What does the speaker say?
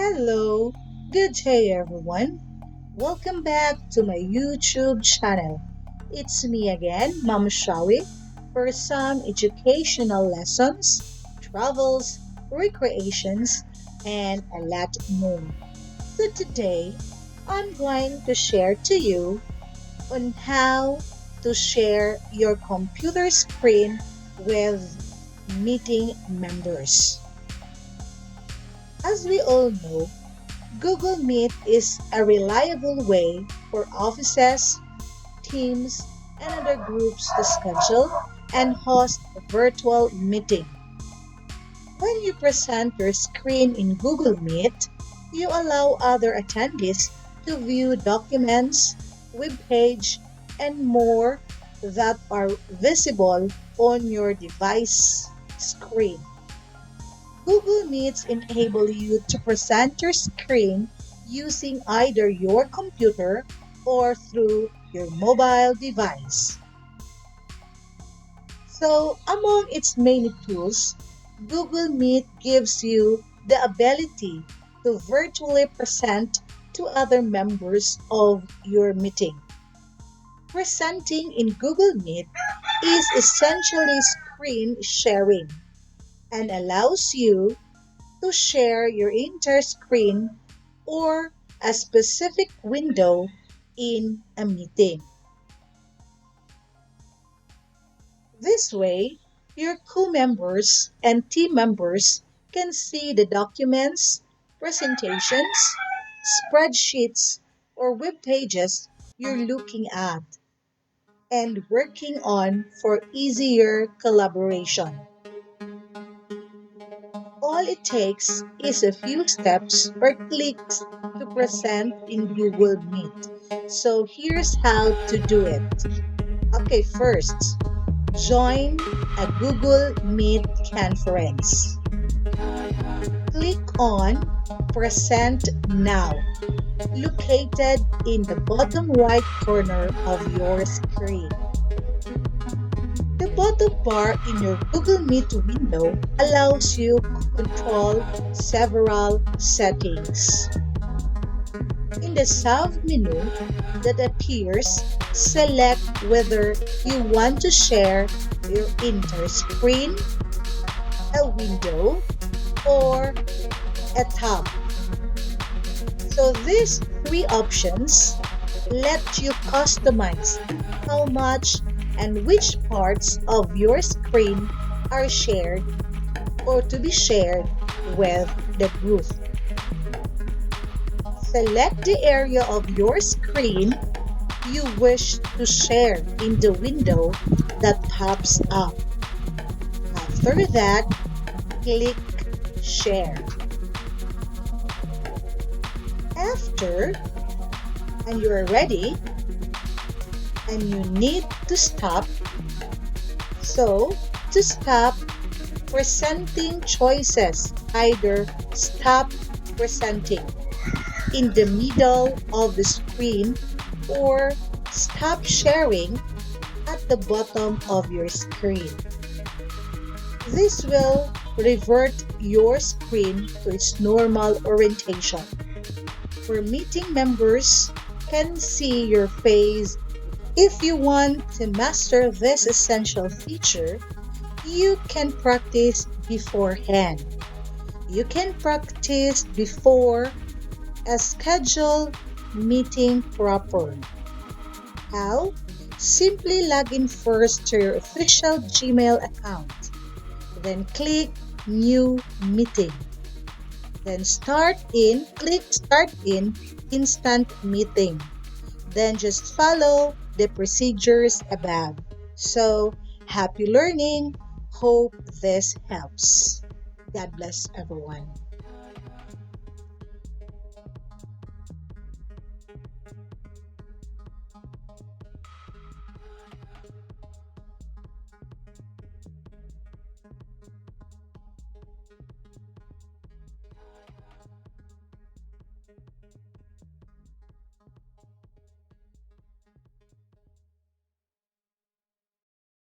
Hello, good day everyone. Welcome back to my YouTube channel. It's me again, Mama Shawi, for some educational lessons, travels, recreations, and a lot more. So today, I'm going to share to you on how to share your computer screen with meeting members. As we all know, Google Meet is a reliable way for offices, teams, and other groups to schedule and host a virtual meeting. When you present your screen in Google Meet, you allow other attendees to view documents, web page, and more that are visible on your device screen. Google Meets enable you to present your screen using either your computer or through your mobile device. So, among its many tools, Google Meet gives you the ability to virtually present to other members of your meeting. Presenting in Google Meet is essentially screen sharing and allows you to share your entire screen or a specific window in a meeting. This way, your co-members and team members can see the documents, presentations, spreadsheets, or web pages you're looking at and working on for easier collaboration. All it takes is a few steps or clicks to present in Google Meet. So here's how to do it. Okay, first, join a Google Meet conference. Click on Present Now, located in the bottom right corner of your screen. The bottom bar in your Google Meet window allows you to control several settings. In the sub menu that appears, select whether you want to share your entire screen, a window, or a tab. So these three options let you customize how much and which parts of your screen are shared or to be shared with the group. Select the area of your screen you wish to share in the window that pops up. After that, click Share. After, and you are ready, and you need to stop. So, to stop, presenting choices either stop presenting in the middle of the screen or stop sharing at the bottom of your screen. This will revert your screen to its normal orientation, where meeting members can see your face. If you want to master this essential feature, you can practice beforehand. You can practice before a scheduled meeting proper. How? Simply log in first to your official Gmail account. Then click New Meeting. Then click Start in Instant Meeting. Then just follow the procedures above. So, happy learning. Hope this helps. God bless everyone.